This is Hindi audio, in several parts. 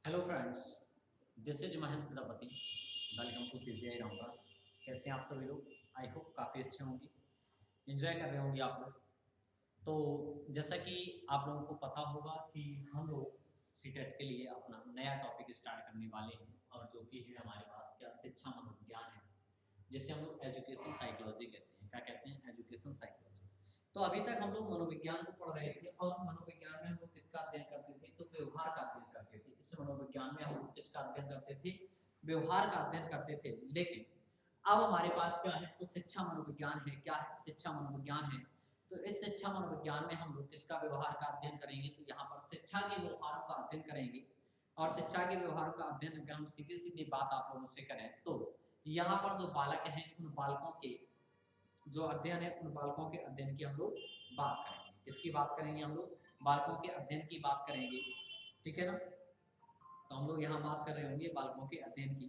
Hello friends, this is Mahendra Prajapati. Welcome to PGI Rampura. कैसे हैं आप सभी लोग? आई होप काफ़ी अच्छे होंगे, एंजॉय कर रहे होंगे आप लोग। तो जैसा कि आप लोगों को पता होगा कि हम लोग सीटेट के लिए अपना नया टॉपिक स्टार्ट करने वाले हैं, और जो कि है हमारे पास क्या शिक्षा मनोविज्ञान है, जिसे हम लोग एजुकेशन साइकोलॉजी कहते हैं। क्या कहते हैं? Education psychology. तो अभी तक हम लोग मनोविज्ञान को पढ़ रहे थे, और मनोविज्ञान में हम लोग किसका अध्ययन करते थे? तो व्यवहार का अध्ययन करते थे। इस मनोविज्ञान में हम लोग किसका अध्ययन करते थे? व्यवहार का अध्ययन करते थे। लेकिन अब हमारे पास क्या है? तो शिक्षा मनोविज्ञान है। क्या है? शिक्षा मनोविज्ञान है। तो इस शिक्षा मनोविज्ञान में हम लोग किसका व्यवहार का अध्ययन करेंगे? तो यहाँ पर शिक्षा के व्यवहारों का अध्ययन करेंगे। और शिक्षा के व्यवहारों का अध्ययन अगर हम सीधी सीधी बात आप लोगों से करें, तो यहाँ पर जो बालक हैं, उन बालकों के जो अध्ययन है, उन बालकों के अध्ययन की हम लोग बात करेंगे। किसकी बात करेंगे? हम लोग बालकों के अध्ययन की बात करेंगे। ठीक है ना? तो हम लोग यहाँ बात कर रहे होंगे बालकों के अध्ययन की।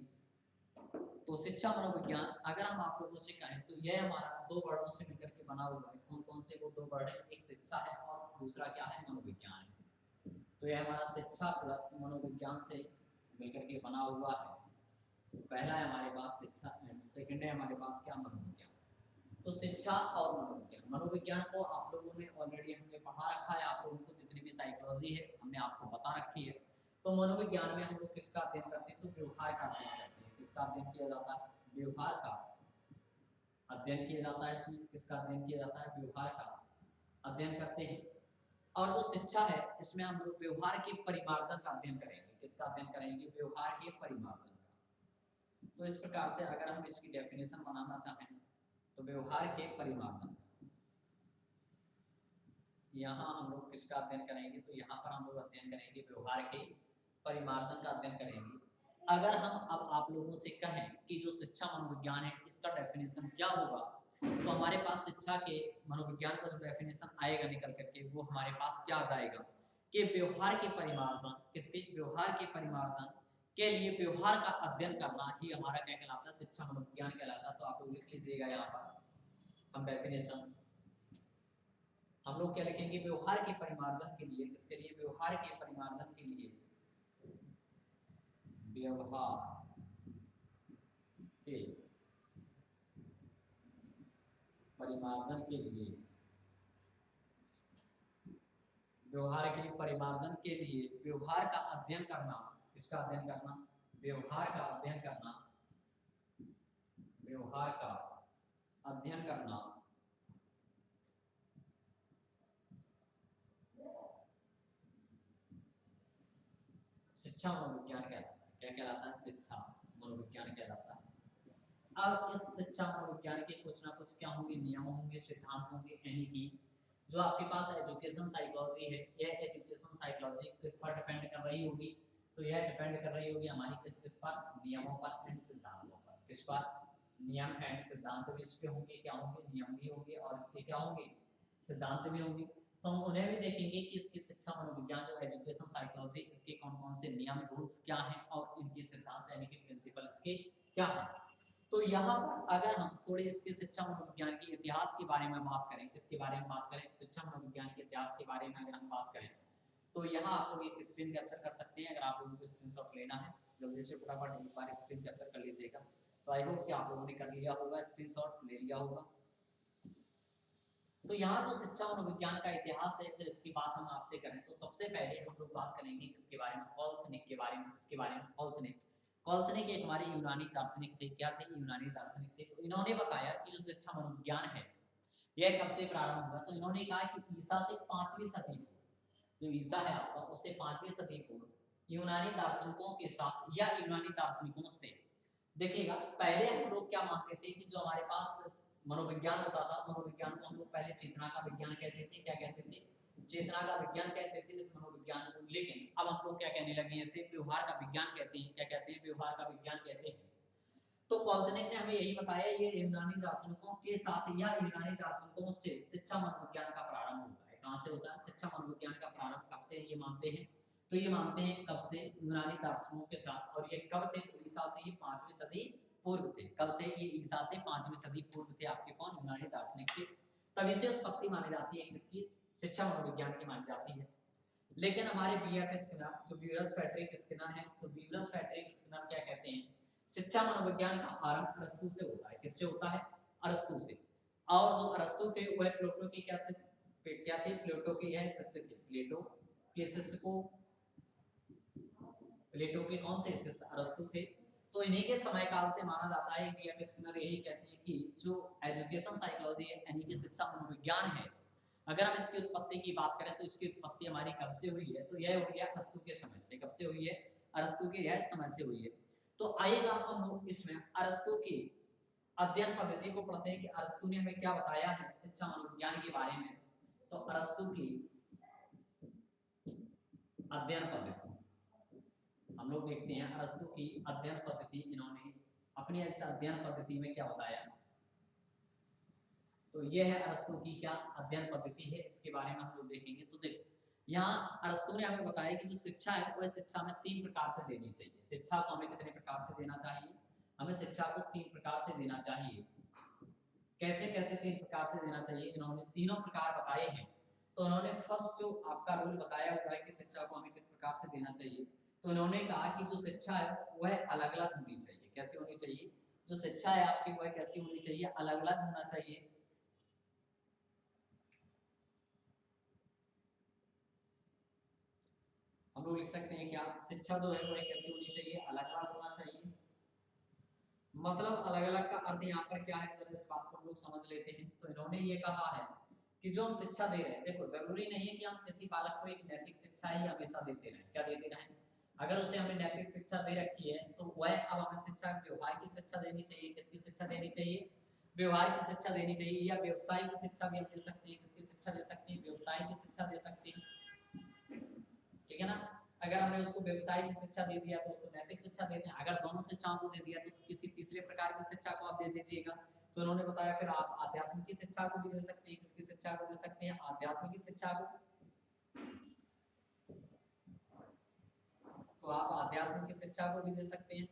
तो शिक्षा मनोविज्ञान अगर हम आप लोगों से कहें, तो यह हमारा दो वर्डों से मिलकर के बना हुआ है। कौन कौन से वो दो वर्ड है? एक शिक्षा है और दूसरा क्या है? मनोविज्ञान है। तो यह हमारा शिक्षा प्लस मनोविज्ञान से मिलकर के बना हुआ है। पहला है हमारे पास शिक्षा एंड सेकंड है हमारे पास क्या? मनोविज्ञान। तो शिक्षा और मनोविज्ञान, मनोविज्ञान को आप लोगों ने ऑलरेडी हमने पढ़ा रखा है। आप लोगों को जितनी भी साइकोलॉजी है हमने आपको बता रखी है। तो मनोविज्ञान में हम लोग किसका अध्ययन करते हैं? तो व्यवहार का अध्ययन करते हैं। किसका अध्ययन किया जाता है? व्यवहार का अध्ययन किया जाता है। इसमें किसका अध्ययन किया जाता है? व्यवहार का अध्ययन करते हैं। और जो शिक्षा है, इसमें हम लोग व्यवहार के परिमार्जन का अध्ययन करेंगे। किसका अध्ययन करेंगे? व्यवहार के परिमार्जन का। तो इस प्रकार से अगर हम इसकी डेफिनेशन बनाना चाहें, तो व्यवहार के परिमार्जन, यहाँ हम लोग किसका अध्ययन करेंगे? तो यहाँ पर हम लोग अध्ययन करेंगे व्यवहार के परिमार्जन का अध्ययन करेंगे। अगर हम अब आप लोगों से कहें कि जो शिक्षा मनोविज्ञान है, इसका डेफिनेशन क्या होगा, तो हमारे पास शिक्षा के मनोविज्ञान का जो डेफिनेशन आएगा निकल करके, वो हमारे पास क्या आ जाएगा कि व्यवहार के परिमार्जन, किसके? व्यवहार के परिमार्जन के लिए व्यवहार का अध्ययन करना ही हमारा क्या कहलाता है? शिक्षा मनोविज्ञान कहलाता है। तो आप लोग लिख लीजिएगा यहाँ पर हम डेफिनेशन, हम लोग क्या लिखेंगे? व्यवहार के परिमार्जन के लिए। किसके लिए? व्यवहार के परिमार्जन के लिए। व्यवहार के परिमार्जन के लिए, व्यवहार के परिमार्जन के लिए व्यवहार का अध्ययन करना। किसका अध्ययन करना? व्यवहार का अध्ययन करना। व्यवहार का अध्ययन करना शिक्षा मनोविज्ञान कहलाता है। क्या कहलाता है? शिक्षा मनोविज्ञान कहलाता है। अब इस शिक्षा मनोविज्ञान के कुछ ना कुछ क्या होंगे? नियम होंगे, सिद्धांत होंगे। यानी कि जो आपके पास एजुकेशन साइकोलॉजी है, यह एजुकेशन साइकोलॉजी किस पर डिपेंड कर रही होगी? तो यह डिपेंड कर रही होगी हमारी किस पर? नियमों पर एंड सिद्धांतों पर। किस पर? नियम एंड सिद्धांत भी इसके होंगे। क्या होंगे? नियम भी होंगे और इसके क्या होंगे? सिद्धांत भी होंगे। तो हम उन्हें भी देखेंगे कि इसकी शिक्षा मनोविज्ञान जो एजुकेशन साइकोलॉजी, इसके कौन कौन से नियम रूल्स क्या हैं, और इनके सिद्धांत यानी कि प्रिंसिपल इसके क्या है। तो यहाँ पर अगर हम थोड़े इसके शिक्षा मनोविज्ञान के इतिहास के बारे में बात करें, किसके बारे में बात करें? शिक्षा मनोविज्ञान के इतिहास के बारे में अगर हम बात करें, तो यहाँ आप लोग एक स्क्रीन कैप्चर कर सकते हैं। अगर आप लोगों को स्क्रीनशॉट लेना है, जल्दी से फटाफट एक बार स्क्रीन कैप्चर कर लीजिएगा। तो आई होप कि आप लोगों ने कर लिया होगा, स्क्रीनशॉट ले लिया होगा। तो यहाँ जो शिक्षा मनोविज्ञान का इतिहास है, फिर इसकी बात हम आपसे करें, तो सबसे पहले हम लोग बात करेंगे किसके बारे में? कॉलसनिक के बारे में। किसके बारे में? कॉलसनिक। कॉलसनिक एक हमारे यूनानी दार्शनिक थे। क्या थे? यूनानी दार्शनिक थे। तो इन्होंने बताया कि जो शिक्षा मनोविज्ञान है, यह कब से प्रारंभ हुआ? तो इन्होंने कहा कि ईसा से 5वीं सदी पूर्व, जो ईसा है आपका, उससे 5वीं सदी पूर्व यूनानी दार्शनिकों के साथ या यूनानी दार्शनिकों से, देखिएगा पहले हम लोग क्या मानते थे कि जो हमारे पास मनोविज्ञान होता था, मनोविज्ञान को हम लोग पहले चेतना का विज्ञान कहते थे। क्या कहते थे? चेतना का विज्ञान कहते थे इस मनोविज्ञान को। लेकिन अब हम लोग क्या कहने लगे हैं? इसे व्यवहार का विज्ञान कहते हैं। क्या कहते हैं? व्यवहार का विज्ञान कहते हैं। तो कॉल्सनिक ने हमें यही बताया, ये यूनानी दार्शनिकों के साथ या यूनानी दार्शनिकों से शिक्षा मनोविज्ञान का प्रारंभ होता है। कहां से होता है? शिक्षा मनोविज्ञान का प्रारंभ कब से ये मानते हैं? तो ये मानते हैं कब से? यूनानी दार्शनिकों के साथ। और ये कब थे? तो ईसा से ये 5वीं सदी पूर्व थे। कब थे ये? ईसा से 5वीं सदी पूर्व थे। आपके कौन? यूनानी दार्शनिक थे। तभी से उत्पत्ति मानी जाती है किसकी? शिक्षा मनोविज्ञान की मानी जाती है। लेकिन हमारे बीएफ स्किनर जो ब्यूरस फ्रेडरिक स्किनर है, तो ब्यूरस फ्रेडरिक स्किनर क्या कहते हैं, शिक्षा मनोविज्ञान का आरंभ अरस्तु से होता है। किससे होता है? अरस्तु से। और जो अरस्तु थे वह प्लेटो के क्या थे? प्लेटो के यह शिष्य थे। प्लेटो के शिष्य को, प्लेटो के कौन थे? शिष्य अरस्तु थे। तो इन्हीं के समय काल से माना जाता है, बीएफ स्किनर यही कहते हैं कि जो एजुकेशन साइकोलॉजी है यानी कि शिक्षा मनोविज्ञान है, अगर हम इसकी उत्पत्ति की बात करें तो इसकी उत्पत्ति हमारी कब से हुई है? तो यह हो गया अरस्तु के समय से। कब से हुई है? अरस्तु के यह समय से हुई है। तो आइएगा हम लोग इसमें अरस्तु की अध्ययन पद्धति को पढ़ते हैं कि अरस्तु ने हमें क्या बताया है शिक्षा मनोविज्ञान के बारे में। तो अरस्तु की अध्ययन पद्धति हम लोग देखते हैं। अरस्तु की अध्ययन पद्धति, इन्होंने अपनी इस अध्ययन पद्धति में क्या बताया, तो यह है अरस्तु की क्या अध्ययन पद्धति है, इसके बारे में हम लोग देखेंगे। तो देखो यहाँ अरस्तु ने हमें बताया कि जो शिक्षा है वह शिक्षा में 3 प्रकार से देनी चाहिए। शिक्षा को हमें कितने प्रकार से देना चाहिए? हमें शिक्षा को 3 प्रकार से देना चाहिए। कैसे कैसे 3 प्रकार से देना चाहिए? इन्होंने तीनों प्रकार बताए हैं। तो उन्होंने फर्स्ट जो आपका रूल बताया हुआ है कि शिक्षा को हमें किस प्रकार से देना चाहिए, तो उन्होंने कहा कि जो शिक्षा है वह अलग अलग होनी चाहिए। कैसे होनी चाहिए? जो शिक्षा है आपकी वह कैसी होनी चाहिए? अलग अलग होना चाहिए। हम लोग लिख सकते हैं क्या? शिक्षा जो है वह कैसी होनी चाहिए? अलग अलग होना चाहिए। मतलब अलग अलग का अर्थ यहाँ पर क्या है, जरा इस बात को हम लोग समझ लेते हैं। तो इन्होंने ये कहा है कि जो हम शिक्षा दे रहे हैं, देखो जरूरी नहीं है कि हम किसी बालक को एक नैतिक शिक्षा ही हमेशा देते रहें। क्या देते रहें? अगर उसे हमने नैतिक शिक्षा दे रखी है तो वह अब हमें शिक्षा व्यवहार की शिक्षा देनी चाहिए। किसकी शिक्षा देनी चाहिए? व्यवहार की शिक्षा देनी चाहिए। या व्यवसाय की शिक्षा भी हम दे सकते हैं। किसकी शिक्षा दे सकते हैं? व्यवसाय की शिक्षा दे सकते हैं। ठीक है ना? अगर हमने उसको व्यवसाय की शिक्षा दे दिया तो उसको नैतिक शिक्षा देते हैं। अगर दोनों शिक्षाओं को दे दिया तो किसी तीसरे प्रकार की शिक्षा को आप दे दीजिएगा। तो उन्होंने बताया फिर आप आध्यात्मिक की शिक्षा को भी दे सकते हैं। किसकी शिक्षा को दे सकते हैं? आध्यात्मिक की शिक्षा को। तो आप आध्यात्मिक की शिक्षा को भी दे सकते हैं।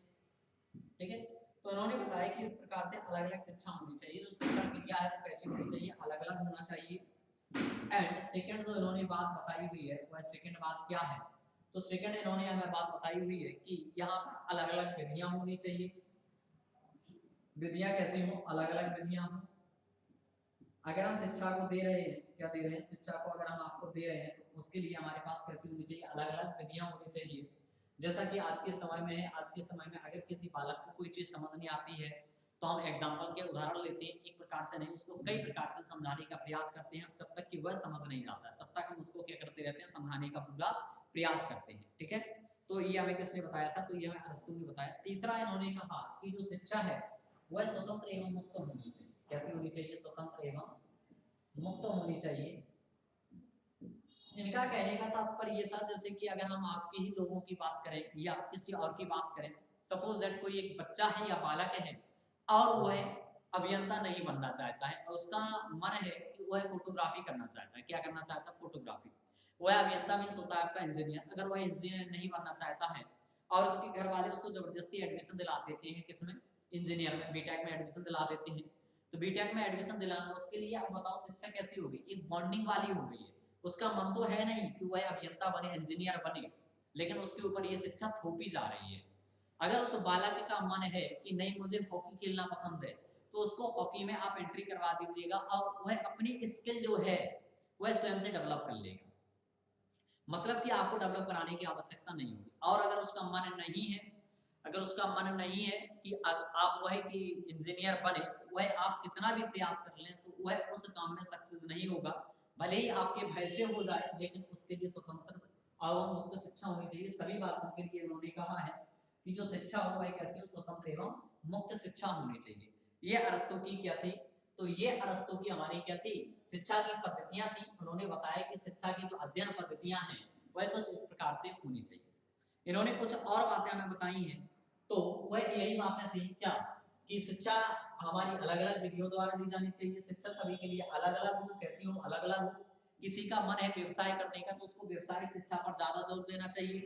ठीक है? तो उन्होंने बताया कि इस प्रकार से अलग अलग शिक्षा होनी चाहिए। जो शिक्षा की क्या है वो कैसी होनी चाहिए? अलग अलग होना चाहिए। एंड सेकंड जो इन्होंने बात बताई हुई है वह सेकंड बात क्या है? तो सेकंड इन्होंने हमें बात बताई हुई है कि यहाँ पर अलग अलग विधियां होनी चाहिए। विधियां कैसी हो? अलग अलग विधियां हो। अगर हम शिक्षा को दे रहे हैं, क्या दे रहे हैं? शिक्षा को अगर हम आपको दे रहे हैं तो उसके लिए हमारे पास कैसी होनी चाहिए? अलग अलग विधियां होनी चाहिए। जैसा कि आज के समय में है, आज के समय में अगर किसी बालक को कोई चीज समझ नहीं आती है तो हम एग्जाम्पल के उदाहरण लेते हैं, एक प्रकार से नहीं, उसको कई प्रकार से समझाने का प्रयास करते हैं। जब तक कि वह समझ नहीं आता तब तक हम उसको क्या करते रहते हैं? समझाने का पूरा प्रयास करते हैं। ठीक है? तो ये हमें किसने बताया था? तो ये हमें अरस्तु ने बताया। तीसरा इन्होंने कहा कि जो शिक्षा है वह स्वतंत्र एवं मुक्त होनी चाहिए। कैसी होनी चाहिए? स्वतंत्र एवं मुक्त होनी चाहिए। इनका कहने का तात्पर्य ये था जैसे कि अगर हम आपके ही लोगों की बात करें या किसी और की बात करें, सपोज दैट कोई एक बच्चा है या बालक है और वह अभियंता नहीं बनना चाहता है और उसका मन है कि वह फोटोग्राफी करना चाहता है। क्या करना चाहता है? फोटोग्राफी। वह अभियंता मीन्स होता है आपका इंजीनियर। अगर वह इंजीनियर नहीं बनना चाहता है और उसके घर वाले उसको जबरदस्ती एडमिशन दिला देते हैं, किसमें? इंजीनियर में, बीटेक में एडमिशन दिला देते हैं। तो बीटेक में एडमिशन दिलाना उसके लिए, अब बताओ शिक्षा कैसी होगी? एक बॉन्डिंग वाली हो गई है। उसका मन तो है नहीं कि वह अभियंता बने, इंजीनियर बने, लेकिन उसके ऊपर ये शिक्षा थोपी जा रही है। अगर उस बालक का मन है कि नहीं मुझे हॉकी खेलना पसंद है तो उसको हॉकी में आप एंट्री करवा दीजिएगा और वह अपनी स्किल जो है वह स्वयं से डेवलप कर लेगा। मतलब कि आपको डेवलप कराने की आवश्यकता नहीं होगी। और अगर उसका मन नहीं है, अगर उसका मन नहीं है कि आप वह कि इंजीनियर बने, तो वह आप कितना भी प्रयास कर लें तो वह उस काम में सक्सेस नहीं होगा। भले ही आपके भय से हो जाए लेकिन उसके लिए स्वतंत्र और मुक्त शिक्षा होनी चाहिए। सभी बातों के लिए उन्होंने कहा है कि जो शिक्षा हो वह कैसी हो? स्वतंत्र एवं मुक्त शिक्षा होनी चाहिए। ये अरस्तु की क्या थी? तो ये अरस्तु की हमारी क्या थी? शिक्षा की पद्धतियां थी। उन्होंने बताया कि शिक्षा की जो अध्ययन पद्धतियां हैं वह कुछ इस प्रकार से होनी चाहिए। इन्होंने कुछ और बातें हमें बताई हैं। तो वह यही बातें थी क्या कि शिक्षा हमारी अलग अलग विधियों द्वारा दी जानी चाहिए। शिक्षा सभी के लिए अलग अलग हो। कैसी हो? अलग अलग हो। किसी का मन है व्यवसाय करने का तो उसको व्यवसायिक शिक्षा पर ज्यादा जोर देना चाहिए।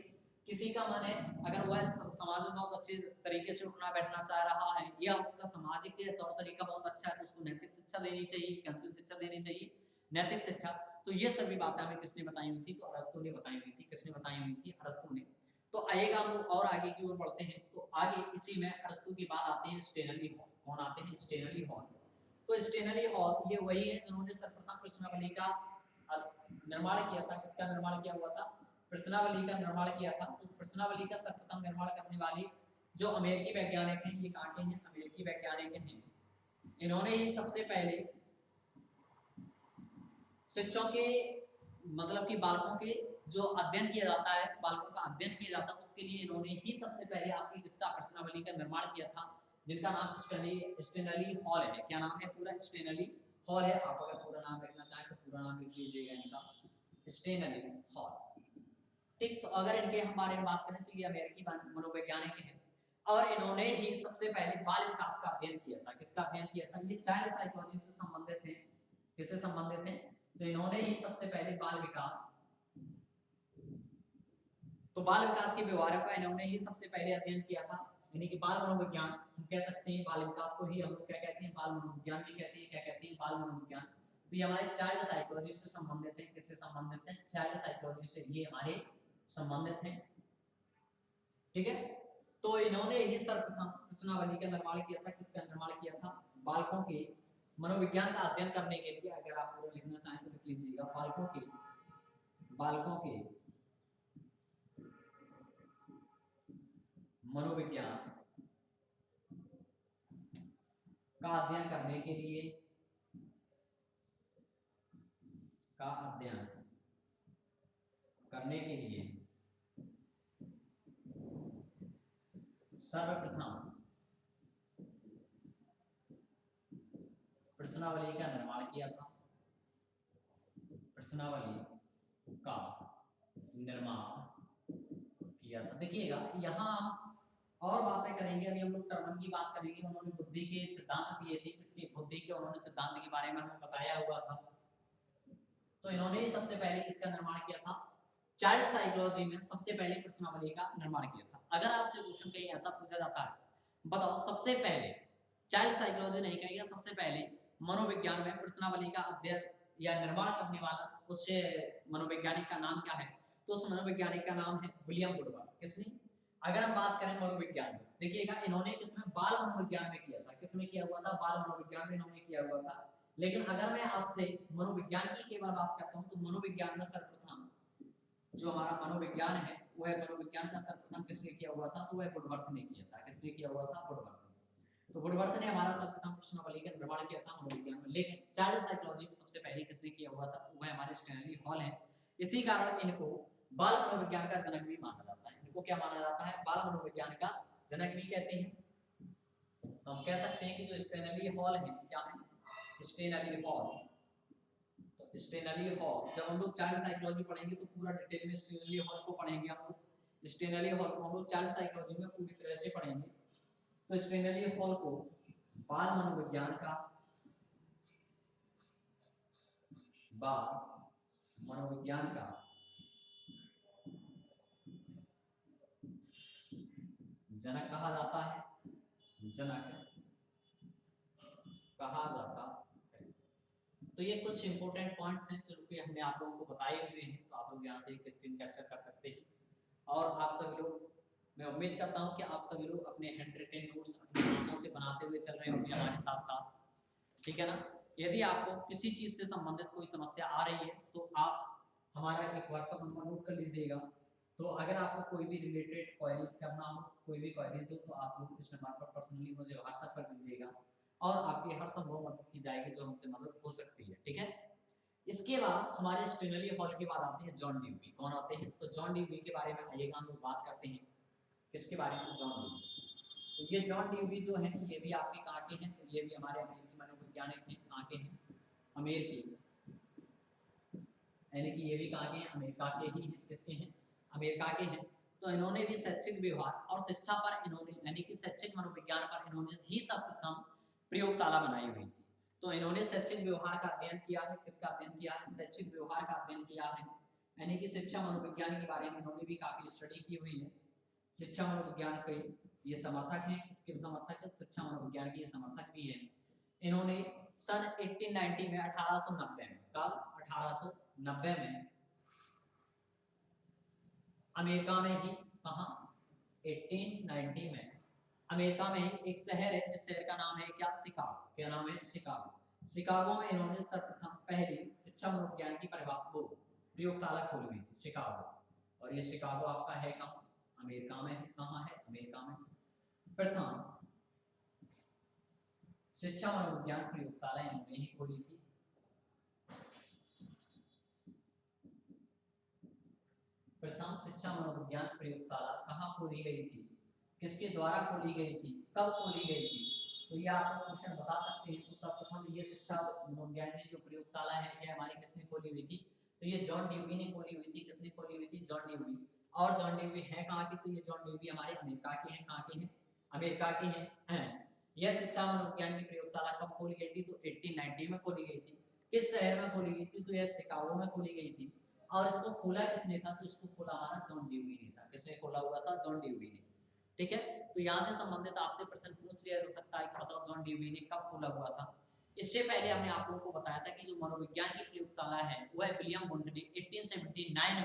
किसी का मन है अगर वह समाज में बहुत अच्छे तरीके से उठना बैठना चाह रहा है या उसका सामाजिक तौर तरीका बहुत अच्छा है तो उसको नैतिक शिक्षा देनी चाहिए। कैसी शिक्षा देनी चाहिए? नैतिक शिक्षा। तो ये सभी बातें हमें किसने बताई हुई थी? तो अरस्तु ने बताई हुई थी। किसने बताई हुई थी? अरस्तु ने। तो आइएगा हम लोग और आगे की ओर बढ़ते हैं। तो आगे इसी में अरस्तु की बात आते हैं स्टेनली हॉल। कौन आते हैं? Stanley hall. तो स्टेनली हॉल ये वही है जिन्होंने सर्वप्रथम प्रश्नावली का निर्माण किया था। किसका निर्माण किया हुआ था? प्रश्नावली का निर्माण किया था। तो प्रश्नावली का सर्वप्रथम निर्माण करने वाले जो अमेरिकी वैज्ञानिक हैं, ये कहाँ के हैं? अमेरिकी वैज्ञानिक हैं। इन्होंने ही सबसे पहले शिक्षकों के मतलब कि बालकों के जो अध्ययन किया जाता है, बालकों का अध्ययन किया जाता है, उसके लिए इन्होंने ही सबसे पहले आपकी किसका? प्रश्नावली का निर्माण किया था, जिनका नाम स्टेनली हॉल है। क्या नाम है? पूरा स्टेनली हॉल है। आप अगर पूरा नाम लिखना चाहें तो पूरा नाम लिख लीजिएगा इनका, स्टेनली हॉल। ठीक, तो अगर इनके हम बारे में बात करें तो ये अमेरिकी मनोवैज्ञानिक हैं और इन्होंने ही सबसे पहले बाल विकास का अध्ययन किया था। किसका अध्ययन किया था? ये चाइल्ड साइकोलॉजी से संबंधित हैं। किससे संबंधित हैं? तो इन्होंने ही सबसे पहले बाल विकास, तो बाल विकास के व्यवहारों का इन्होंने ही सबसे पहले अध्ययन किया था। यानी कि बाल मनोविज्ञान हम कह सकते हैं। बाल विकास को ही हम लोग क्या कहते हैं? बाल मनोविज्ञान भी कहते हैं। क्या कहते हैं? बाल मनोविज्ञान। तो ये हमारे चाइल्ड साइकोलॉजी से संबंधित है। किससे संबंधित है? चाइल्ड साइकोलॉजी से ये हमारे संबंधित हैं। ठीक है, तो इन्होंने ही सर्वप्रथम प्रश्नावली का निर्माण किया था। किसका निर्माण किया था? बालकों के मनोविज्ञान का अध्ययन करने के लिए। अगर आप पूरा लिखना चाहें तो लिख लीजिएगा, बालकों के मनोविज्ञान का अध्ययन करने के लिए, सर्वप्रथम प्रश्नावली का निर्माण किया था। प्रश्नावली का निर्माण किया था। देखिएगा यहाँ हम और बातें करेंगे। अभी हम लोग टर्मन की बात करेंगे। उन्होंने बुद्धि के सिद्धांत दिए थे। किसके? बुद्धि के उन्होंने सिद्धांत के बारे में हमें बताया हुआ था। तो इन्होंने ही सबसे पहले किसका निर्माण किया था? चाइल्ड साइकोलॉजी में सबसे पहले प्रश्नावली का निर्माण किया था। अगर आपसे क्वेश्चन कहीं ऐसा पूछा जाता है, बताओ सबसे पहले चाइल्ड साइकोलॉजी नहीं कहेगा, सबसे पहले मनोविज्ञान में प्रश्नावली का अध्ययन या निर्माण करने वाला उस मनोवैज्ञानिक का नाम क्या है? तो उस मनोवैज्ञानिक का नाम है विलियम वुडवर्थ। किसने? अगर हम बात करें मनोविज्ञान में, देखिएगा इन्होंने किसमें? बाल मनोविज्ञान में किया था। किसमें किया हुआ था? बाल मनोविज्ञान में इन्होंने किया हुआ था। लेकिन अगर मैं आपसे मनोविज्ञान की केवल बात करता हूं तो मनोविज्ञान में सर्वप्रथम जो हमारा मनोविज्ञान है, वह मनोविज्ञान का सर्वप्रथम किसने किया हुआ था? तो वह वुडवर्थ ने किया था। किसने किया हुआ था? वुडवर्थ ने। तो वुडवर्थ ने हमारा सर्वप्रथम प्रश्नावली का निर्माण किया था मनोविज्ञान में। लेकिन चाइल्ड साइकोलॉजी में सबसे पहले किसने किया हुआ था? वह हमारे स्टैनली हॉल है। इसी कारण इनको बाल मनोविज्ञान का जनक भी माना जाता है। इनको क्या माना जाता है? बाल मनोविज्ञान का जनक भी कहते हैं। तो हम कह सकते हैं कि जो स्टैनली हॉल है, क्या है? Stanley hall. तो स्टैनली हॉल, जब हम लोग चाइल्ड साइकोलॉजी पढ़ेंगे तो पूरा डिटेल में स्टैनली हॉल को पढ़ेंगे। हम लोग स्टैनली हॉल को हम लोग चाइल्ड साइकोलॉजी में पूरी तरह से पढ़ेंगे। तो स्टैनली हॉल को बाल मनोविज्ञान का जनक कहा जाता है। तो ये कुछ इंपोर्टेंट पॉइंट्स हैं जो कि हमने आप लोगों को बताए हुए हैं। तो आप लोग यहाँ से एक स्क्रीन कैप्चर कर सकते हैं। और आप सभी लोग, मैं उम्मीद करता हूँ कि आप सभी लोग अपने हैंड रिटन नोट्स अपने हाथों से बनाते हुए चल रहे होंगे हमारे साथ साथ। ठीक है ना? यदि आपको किसी चीज़ से संबंधित कोई समस्या आ रही है तो आप हमारा एक व्हाट्सएप नंबर नोट कर लीजिएगा। तो अगर आपको कोई भी रिलेटेड क्वेरीज करना हो, कोई भी क्वेरीज हो, तो आप लोग इस नंबर पर पर्सनली मुझे व्हाट्सएप कर दीजिएगा और आपकी हर संभव मदद की जाएगी जो हमसे मदद हो सकती है। ठीक है? इसके बाद हमारे स्टैनली हॉल के बाद आते हैं जॉन ड्यूवी। कौन आते हैं? तो जॉन ड्यूवी के बारे में आइएगा हम लोग बात करते हैं। किसके बारे में? John dewy. तो ये जॉन ड्यूवी जो है ये भी आपके कहाँ के हैं? ये भी हमारे अमेरिकी मनोवैज्ञानिक हैं। कहाँ के हैं? अमेरिकी, यानी कि ये भी कहाँ के हैं? अमेरिका के ही हैं। किसके हैं? अमेरिका के हैं। तो इन्होंने भी शैक्षिक व्यवहार और शिक्षा पर इन्होंने, यानी कि शैक्षिक मनोविज्ञान पर इन्होंने ही सर्वप्रथम प्रयोगशाला बनाई हुई थी। तो इन्होंने शैक्षिक व्यवहार का अध्ययन किया है। किसका अध्ययन किया है? शैक्षिक व्यवहार का अध्ययन किया है। यानी कि शिक्षा मनोविज्ञान के बारे में इन्होंने भी काफी स्टडी की हुई है। शिक्षा मनोविज्ञान के ये समर्थक हैं। इसके समर्थक है, शिक्षा मनोविज्ञान के ये समर्थक भी हैं। इन्होंने सन 1890 में 1890 में, कब? 1890 में अमेरिका में ही, कहाँ, 1890 में अमेरिका में ही एक शहर है जिस शहर का नाम है क्या, शिकागो। क्या नाम है, शिकागो। शिकागो में इन्होंने सर्वप्रथम पहली शिक्षा मनोविज्ञान की प्रयोगशाला खोली हुई थी, शिकागो। और ये शिकागो आपका है कहाँ, अमेरिका में है। कहाँ है, अमेरिका में। प्रथम शिक्षा मनोविज्ञान प्रयोगशाला इन्होंने ही खोली थी। प्रथम शिक्षा मनोविज्ञान प्रयोगशाला कहाँ खोली गई थी, किसके द्वारा खोली गई थी, कब खोली गई थी, तो ये आपको क्वेश्चन बता सकते हैं। तो सर्वप्रथम ये शिक्षा मनोविज्ञान की जो प्रयोगशाला है ये हमारी किसने खोली हुई थी, तो ये जॉन ड्यूवी ने खोली हुई थी। किसने खोली हुई थी, जॉन ड्यूवी। और जॉन ड्यूवी है कहाँ के, तो ये जॉन ड्यूवी हमारे अमेरिका के हैं। कहाँ के हैं, अमेरिका के हैं। यह शिक्षा मनोविज्ञान की प्रयोगशाला कब खोली गई थी, तो 1890 में खोली गई थी। किस शहर में खोली गई थी, तो यह शिकागो में खोली गई थी। और इसको खोला किसने था, तो इसको खोला हमारा जॉन ड्यूवी ने था। किसने खोला हुआ था, जॉन ड्यूवी ने। ठीक है, तो यहाँ से संबंधित आपसे प्रश्न पूछ लिया जा सकता है कि बताओ जॉन ड्यूवी ने कब खोला हुआ था। इससे पहले हमने आप लोगों को बताया था कि जो मनोविज्ञान की प्रयोगशाला है वह विलियम वुंड ने 1879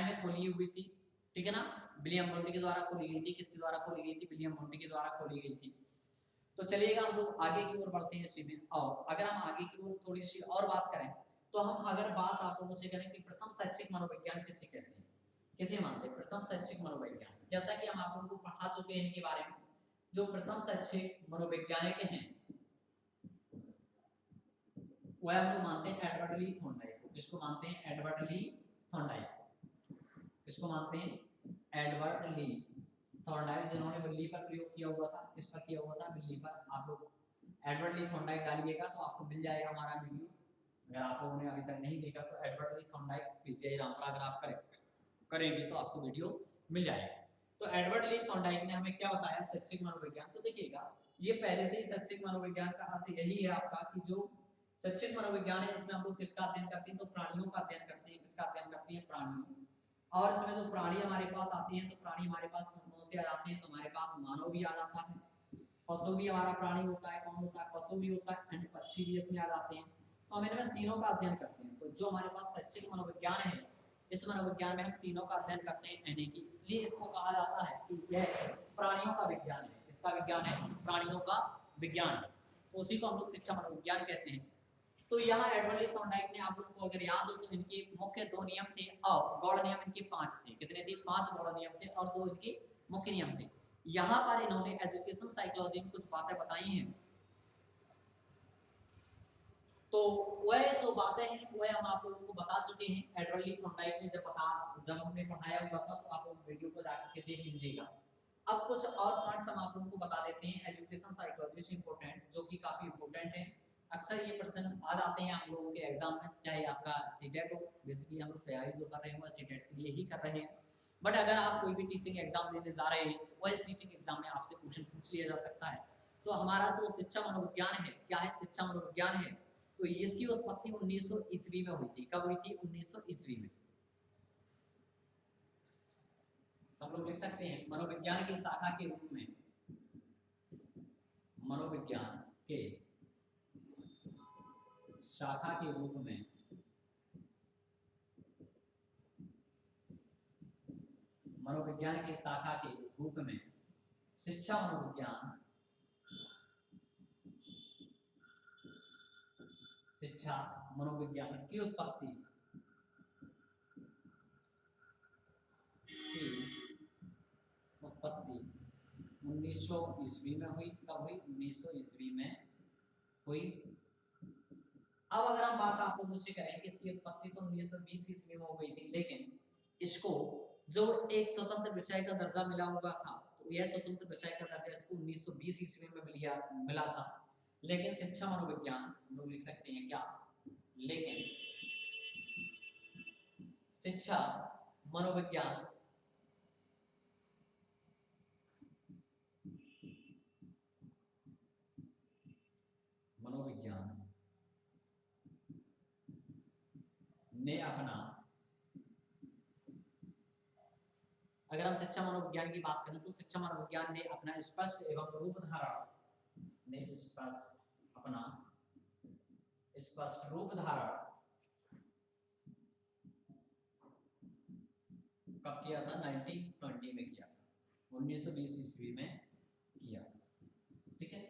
में खोली हुई थी। ठीक है ना, विलियम वुंड के द्वारा खोली गई थी। किसके द्वारा खोली गई थी, विलियम वुंड के द्वारा खोली गई थी। तो चलिएगा हम लोग आगे की ओर बढ़ते हैं इसी में। और अगर हम आगे की ओर थोड़ी सी और बात करें तो हम अगर बात आप लोगों से करें कि प्रथम शैक्षिक मनोविज्ञान किसे कहते हैं, किसे मानते हैं प्रथम शैक्षिक मनोविज्ञान, जैसा कि हम आप लोगों को पढ़ा चुके हैं इनके बारे में। जो प्रथम शैक्षिक मनोवैज्ञानिक हैं वह हम लोग मानते हैं एडवर्ड ली थॉर्नडाइक को। किसको मानते हैं, एडवर्ड ली थॉर्नडाइक। किसको मानते हैं, एडवर्ड ली थॉर्नडाइक, जिन्होंने बिल्ली पर प्रयोग किया हुआ था। किस पर किया हुआ था, बिल्ली पर। आप लोग एडवर्ड ली थॉर्नडाइक डालिएगा तो आपको मिल जाएगा हमारा वीडियो। अगर आप लोगों ने अभी तक नहीं देखा तो एडवर्ड ली थॉर्नडाइक पीसीआई रामपुरा अगर आप करेंगे तो आपको वीडियो मिल जाएगा। तो एडवर्ड ली थॉर्नडाइक ने हमें क्या बताया, शैक्षिक मनोविज्ञान। तो देखिएगा ये पहले से ही शैक्षिक मनोविज्ञान का अर्थ यही है आपका कि जो शैक्षिक मनोविज्ञान है इसमें हम लोग किसका अध्ययन करते हैं, तो प्राणियों का अध्ययन करते हैं। किसका अध्ययन करते हैं, प्राणियों। और इसमें जो प्राणी हमारे पास आते हैं तो प्राणी हमारे पास कौन से आ जाते हैं, तो हमारे पास मानव भी आ जाता है, पशु भी हमारा प्राणी होता है। कौन होता है, पशु भी होता है, एंड पक्षी भी इसमें आ जाते हैं। तो हम इनमें तीनों का अध्ययन करते हैं। तो जो हमारे पास शैक्षिक मनोविज्ञान है इस मनोविज्ञान में हम तीनों का अध्ययन करते हैं, यानी कि इसलिए इसको कहा जाता है कि यह प्राणियों का विज्ञान है। इसका विज्ञान है, प्राणियों का विज्ञान है। तो उसी को हम लोग शिक्षा मनोविज्ञान कहते हैं। तो यहाँ एडवर्ड ली थॉर्नडाइक ने, आप लोगों को अगर याद हो तो इनके मुख्य 2 नियम थे और गौड़ नियम इनके 5 थे। कितने थे, 5 गौड़ नियम थे और 2 इनके मुख्य नियम थे। यहाँ पर इन्होंने एजुकेशन साइकोलॉजी में कुछ बातें बताई हैं। तो वह जो बातें हैं वह हम आप लोगों को बता चुके हैं। एडवर्ड ली थॉर्नडाइक ने जब हमने पढ़ाया हुआ था तो आप लोग वीडियो को जाकर के देख लीजिएगा। अब कुछ और पॉइंट्स हम आप लोगों को बता देते हैं एजुकेशन साइकोलॉजी से इंपॉर्टेंट, जो कि काफी इंपॉर्टेंट है। अक्सर ये प्रश्न आ जाते हैं हम लोगों के एग्जाम में, चाहे आपका सीटेट हो। बेसिकली हम लोग तैयारी जो कर रहे हैं वो सीटेट के लिए ही कर रहे हैं। बट अगर आप कोई भी टीचिंग एग्जाम देने जा रहे हैं वो इस टीचिंग एग्जाम में आपसे क्वेश्चन पूछ लिया जा सकता है। तो हमारा जो शिक्षा मनोविज्ञान है, क्या है, शिक्षा मनोविज्ञान है। तो इसकी उत्पत्ति 1900 ईस्वी में हुई थी। कब हुई थी, 1900 ईस्वी में। हम लोग लिख सकते हैं मनोविज्ञान की शाखा के रूप में, मनोविज्ञान के शाखा के रूप में मनोविज्ञान की शाखा के रूप में शिक्षा मनोविज्ञान, शिक्षा मनोविज्ञान की उत्पत्ति 1900 ईस्वी में हुई। कब हुई, 1900 ईस्वी में हुई। अब अगर हम बात आप लोगों से करें कि इसकी उत्पत्ति तो 1920 ईस्वी में हो गई थी, लेकिन इसको जो एक स्वतंत्र विषय का दर्जा मिला हुआ था, तो यह स्वतंत्र विषय का दर्जा इसको 1920 ईस्वी में मिला था। लेकिन शिक्षा मनोविज्ञान लोग लिख सकते हैं क्या, लेकिन शिक्षा मनोविज्ञान ने अपना, अगर हम शिक्षा मनोविज्ञान की बात करें तो शिक्षा मनोविज्ञान ने अपना स्पष्ट एवं रूप धारण, ने स्पष्ट अपना स्पष्ट रूप धारण कब किया था? 1920 में किया था, 1920 ईस्वी में किया। ठीक है,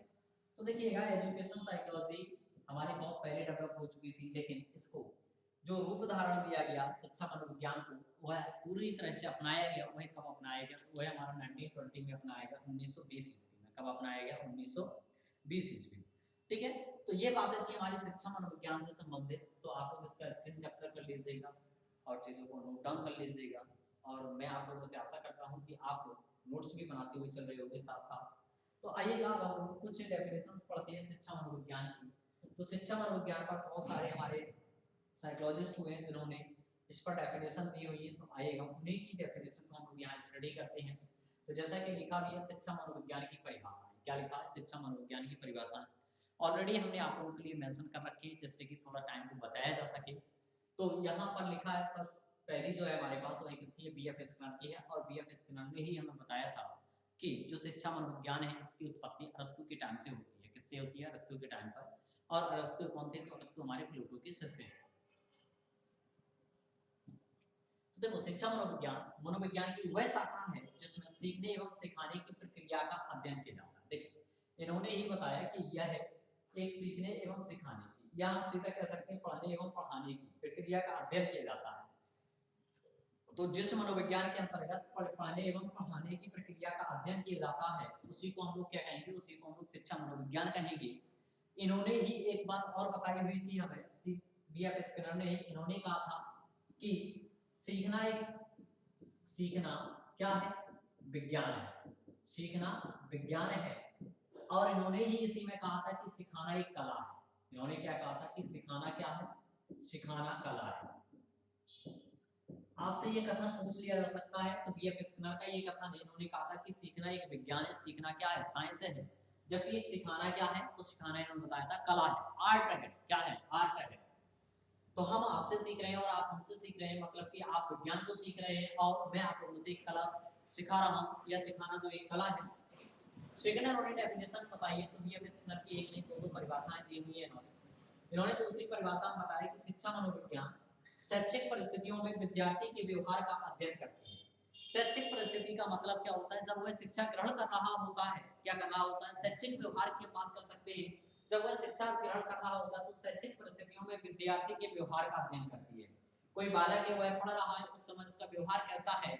तो देखिएगा एजुकेशन साइकोलॉजी हमारी बहुत पहले डेवलप हो चुकी थी, लेकिन इसको जो रूप धारण दिया गया शिक्षा मनोविज्ञान को, वह पूरी तरह से अपनाया गया। वह कब अपनाया गया? वह हमारा 1920 में अपनाया गया, 1920 ईस्वी में। कब अपनाया गया? 1920 ईस्वी। ठीक है, तो ये बातें थी हमारी शिक्षा मनोविज्ञान से संबंधित। तो आप लोग इसका स्क्रीन कैप्चर कर लीजिएगा और चीज़ों को नोट डाउन कर लीजिएगा, और मैं आप लोगों से आशा करता हूँ कि आप लोग नोट्स भी बनाते हुए चल रहे होंगे साथ साथ। तो आइएगा अब हम लोग कुछ डेफिनेशंस पढ़ते हैं शिक्षा मनोविज्ञान की। तो शिक्षा मनोविज्ञान पर बहुत सारे हमारे साइकोलॉजिस्ट हुए हैं जिन्होंने इस पर डेफिनेशन दी हुई है। तो आइएगा उन्हीं की डेफिनेशन को हम लोग यहाँ स्टडी करते हैं। तो जैसा कि लिखा भी है शिक्षा मनोविज्ञान की परिभाषा, क्या लिखा है? शिक्षा मनोविज्ञान की परिभाषा ऑलरेडी हमने आप लोगों के लिए मेंशन कर रखी है, जिससे कि थोड़ा टाइम को बचाया जा सके। तो यहाँ पर लिखा है, पहली जो है हमारे पास वो किसकी है? बीएफ स्किनर की है। और बीएफ स्किनर ने ही हमें बताया था कि जो शिक्षा मनोविज्ञान है इसकी उत्पत्ति अरस्तु के टाइम से होती है। किससे होती है? अरस्तु के टाइम पर। और अरस्तु कौन थे? तो अरस्तु हमारे प्लूटो के शिष्य हैं। तो देखो शिक्षा मनोविज्ञान की वह शाखा है जिसमें सीखने एवं सिखाने की प्रक्रिया का अध्ययन किया जाता है। देखो इन्होंने ही बताया कि यह एक सीखने एवं सिखाने की, या हम सीधा कह सकते हैं पढ़ने एवं पढ़ाने की प्रक्रिया का अध्ययन किया जाता है। तो जिस मनोविज्ञान के अंतर्गत पढ़ने एवं पढ़ाने की प्रक्रिया का अध्ययन किया जाता है उसी को हम लोग क्या कहेंगे? उसी को हम लोग शिक्षा मनोविज्ञान कहेंगे। इन्होंने ही एक बात और बताई हुई थी हमें, बीएफ स्किनर ने ही, इन्होंने कहा था कि सीखना क्या है? विज्ञान है। सीखना विज्ञान है। और इन्होंने ही इसी में कहा था कि सिखाना एक कला है। इन्होंने क्या कहा था? कि सिखाना क्या है? सिखाना कला है। आपसे ये कथन पूछ लिया जा सकता है, तो बीएफ स्किनर का ये कथन है, इन्होंने कहा था कि सीखना एक विज्ञान है। सीखना क्या है? साइंस है। जबकि सिखाना क्या है? तो सिखाना इन्होंने बताया था कला है, आर्ट है। क्या है? आर्ट है। तो हम आपसे सीख रहे हैं और आप हमसे सीख रहे हैं, मतलब कि आप विज्ञान को सीख रहे हैं और मैं आप लोगों से एक कला सिखा रहा हूँ, या सिखाना जो एक कला है। सेकंड उन्होंने डेफिनेशन बताई है, तो बीएफ स्किनर की एक नहीं दो परिभाषाएं दी हुई है इन्होंने दूसरी परिभाषा में बताया कि शिक्षा मनोविज्ञान शैक्षिक परिस्थितियों में विद्यार्थी के व्यवहार का अध्ययन करती है। शैक्षिक परिस्थिति का मतलब क्या होता है? जब वह शिक्षा ग्रहण कर रहा होता है, क्या कर रहा होता है? शैक्षिक व्यवहार की बात कर सकते हैं। जब वह शिक्षा ग्रहण कर रहा होता है तो शैक्षिक परिस्थितियों में विद्यार्थी के व्यवहार का अध्ययन करती है। कोई बालक है वह पढ़ रहा है, उस समय उसका व्यवहार कैसा है,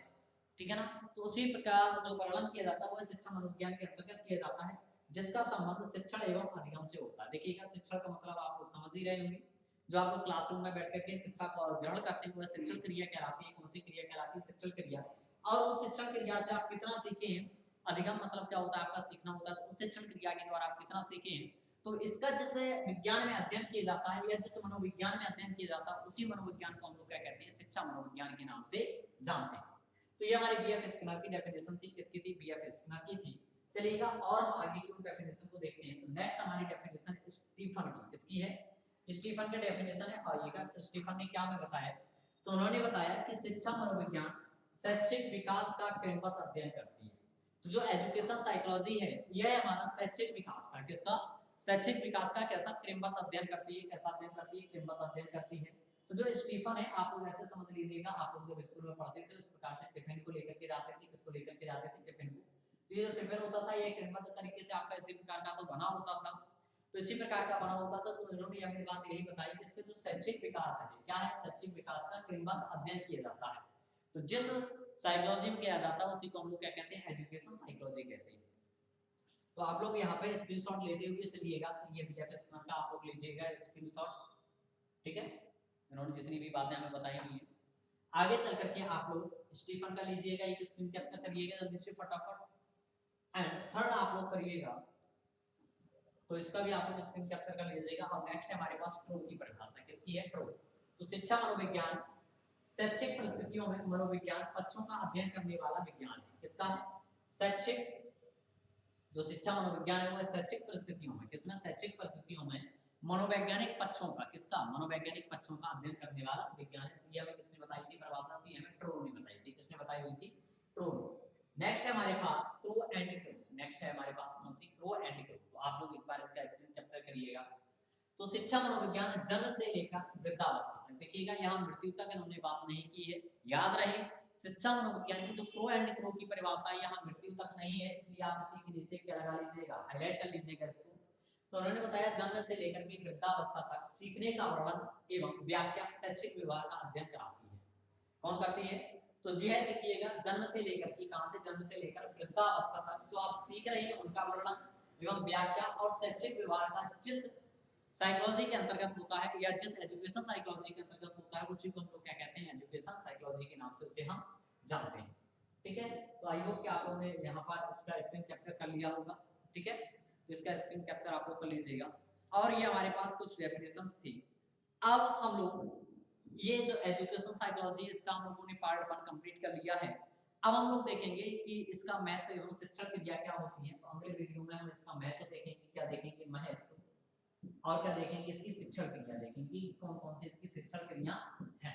ठीक है ना? तो उसी प्रकार जो वर्णन किया जाता है वह शिक्षा मनोविज्ञान के अंतर्गत किया जाता है, जिसका संबंध शिक्षण एवं अधिगम से होता है। देखिएगा शिक्षण का मतलब आप लोग समझ ही रहे होंगे, जो आप लोग क्लासरूम में बैठ करके शिक्षा को ग्रहण करते हैं वह शिक्षण क्रिया कहलाती है। कौन सी क्रिया कहलाती है? शिक्षण क्रिया। और उस शिक्षण क्रिया से आप कितना सीखे हैं? अधिगम मतलब क्या होता है? आपका सीखना होता है। तो उस शिक्षण क्रिया के द्वारा आप कितना सीखे हैं? तो इसका जिस विज्ञान में अध्ययन किया जाता है या जिस मनोविज्ञान में अध्ययन किया जाता है उसी मनोविज्ञान को हम लोग क्या कहते हैं? शिक्षा मनोविज्ञान के नाम से जानते हैं। तो ये हमारी बीएफ स्किनर की डेफिनेशन थी। किसकी थी? बीएफ स्किनर की थी। चलिएगा और हम आगे की डेफिनेशन को देखते हैं। तो नेक्स्ट हमारी डेफिनेशन स्टीफन की, किसकी है? स्टीफन का डेफिनेशन है। आइएगा स्टीफन ने क्या हमें बताया? तो उन्होंने बताया कि शिक्षा मनोविज्ञान शैक्षिक विकास का क्रमबद्ध अध्ययन करती है। तो जो एजुकेशन साइकोलॉजी है यह हमारा शैक्षिक विकास का, किसका? शैक्षिक विकास का कैसा क्रमबद्ध अध्ययन करती है? कैसा अध्ययन करती है? क्रमबद्ध अध्ययन करती है। तो जो स्टीफन है आप लोग ऐसे समझ लीजिएगा, आप लोग जब स्कूल में पढ़ते थे इस प्रकार से टिफिन को लेकर के जाते थे। किसको लेकर के जाते थे? टिफिन को। तो ये जो टिफिन होता था ये क्रमबद्ध तरीके से आपका इसी प्रकार का तो बना होता था। तो इसी प्रकार का बना होता था। तो इन्होंने हमें बात यही बताई कि इसके जो शैक्षिक विकास है, क्या है? शैक्षिक विकास का क्रमबद्ध अध्ययन किया जाता है। तो जिस साइकोलॉजी में किया जाता है उसी को हम लोग क्या कहते हैं? एजुकेशन साइकोलॉजी कहते हैं। तो आप लोग यहाँ पे स्क्रीनशॉट लेते हुए चलिएगा। तो ये बीएफ स्किनर का आप लोग लीजिएगा स्क्रीनशॉट, ठीक है? इन्होंने जितनी भी बातें हमें बताई हुई हैं, आगे चल करके आप लोग स्टीफन का लीजिएगा, एक स्क्रीन कैप्चर करिएगा जल्दी से फटाफट। एंड थर्ड आप लोग करिएगा, तो इसका भी आप लोग स्क्रीन कैप्चर कर लीजिएगा। और नेक्स्ट है हमारे पास ट्रो की परिभाषा, किसकी है? ट्रो। तो शिक्षा मनोविज्ञान शैक्षिक परिस्थितियों में मनोविज्ञान पक्षों का अध्ययन करने वाला विज्ञान है। किसका है? शैक्षिक, जो शिक्षा मनोविज्ञान है वह शैक्षिक परिस्थितियों में, किसमें? शैक्षिक परिस्थितियों में मनोवैज्ञानिक पक्षों का, किसका? मनोवैज्ञानिक पक्षों का अध्ययन करने वाला विज्ञान है। ये हमें किसने बताई थी परिभाषा? थी हमें ट्रो ने बताई थी। किसने बताई हुई थी? ट्रो। नेक्स्ट है हमारे पास ट्रो एंड क्रो। नेक्स्ट है हमारे पास कौन सी? ट्रो एंड क्रो। तो आप लोग एक बार इसका स्क्रीन कैप्चर करिएगा। तो शिक्षा मनोविज्ञान जन्म से लेकर वृद्धावस्था तक। देखिएगा यहाँ मृत्यु तक इन्होंने बात नहीं की है, याद रहे शिक्षा मनोविज्ञान की जो प्रो एंड क्रो की परिभाषा है यहाँ मृत्यु तक नहीं है, इसलिए आप इसी के नीचे क्या लगा लीजिएगा, हाईलाइट कर लीजिएगा इसको। तो उन्होंने बताया जन्म से लेकर के वृद्धावस्था तक सीखने का वर्णन एवं व्याख्या शैक्षिक व्यवहार का अध्ययन कराती है। कौन करती है? तो जी है, देखिएगा जन्म से लेकर के, कहां से, जन्म से लेकर वृद्धावस्था तक जो आप सीख रहे हैं उनका वर्णन एवं व्याख्या और शैक्षिक व्यवहार का जिस साइकोलॉजी के अंतर्गत होता है या जिस एजुकेशन साइकोलॉजी के अंतर्गत होता है उसी को हम लोग क्या कहते हैं, एजुकेशन साइकोलॉजी के नाम से उसे हम जानते हैं। ठीक है, तो आई होप कि आप लोगों ने यहाँ पर इसका स्क्रीन कैप्चर कर लिया होगा। ठीक है, इसका स्क्रीन कैप्चर आप लोग कर लीजिएगा। और ये हमारे पास कुछ डेफिनेशंस थी। अब हम लोग ये जो एजुकेशन साइकोलॉजी इसका हम लोगों ने पार्ट 1 कंप्लीट कर लिया है। अब हम लोग देखेंगे कि इसका महत्व एवं शिक्षण क्रिया क्या होती है। तो अगले वीडियो में हम इसका महत्व देखेंगे, क्या देखेंगे, महत्व, और क्या देखेंगे, इसकी शिक्षण क्रिया देखेंगे, कौन कौन सी इसकी शिक्षण क्रिया है।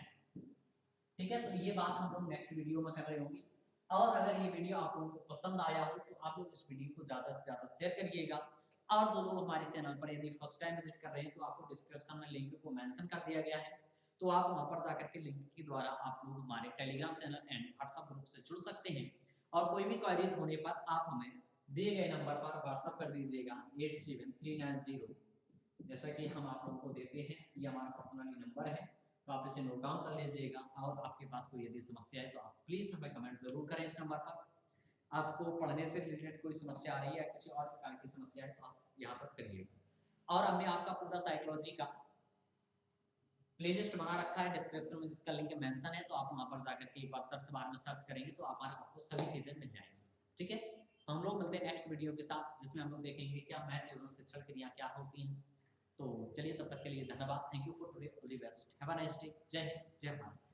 ठीक है, तो ये बात हम लोग नेक्स्ट वीडियो में कर रहे होंगे। और अगर ये वीडियो आप लोगों को पसंद आया हो तो आप लोग इस वीडियो को ज़्यादा से ज़्यादा शेयर करिएगा। और जो लोग हमारे चैनल पर यदि फर्स्ट टाइम विजिट कर रहे हैं तो आपको डिस्क्रिप्शन में लिंक को मेंशन कर दिया गया है, तो आप वहां पर जाकर के लिंक के द्वारा आप लोग हमारे Telegram channel and WhatsApp group से जुड़ सकते हैं। और कोई भी क्वेरीज होने पर आप हमें दिए गए नंबर पर व्हाट्सएप कर दीजिएगा 87390, जैसा कि हम आप लोगों को देते हैं। ये हमारा पर्सनली नंबर है, तो आप इसे नोट डाउन कर लीजिएगा। और आपके पास कोई यदि समस्या है तो आप प्लीज़ हमें कमेंट जरूर करें इस नंबर पर। आपको पढ़ने से रिलेटेड कोई समस्या आ रही है या किसी और प्रकार की समस्या है तो आप यहाँ पर करिएगा। और हमने आपका पूरा साइकोलॉजी का प्लेलिस्ट बना रखा है डिस्क्रिप्शन में, जिसका लिंक मेंशन है, तो आप वहां पर जाकर के एक बार सर्च बार में सर्च करेंगे तो आपको सभी चीजें मिल जाएंगी। ठीक है, तो हम लोग मिलते हैं नेक्स्ट वीडियो के साथ, जिसमें हम लोग देखेंगे क्या महत्व एवं शिक्षण क्रिया क्या होती हैं। तो चलिए, तब तक के लिए धन्यवाद। Thank you for today, all the best, have a nice day. जय हिंद, जय भारत।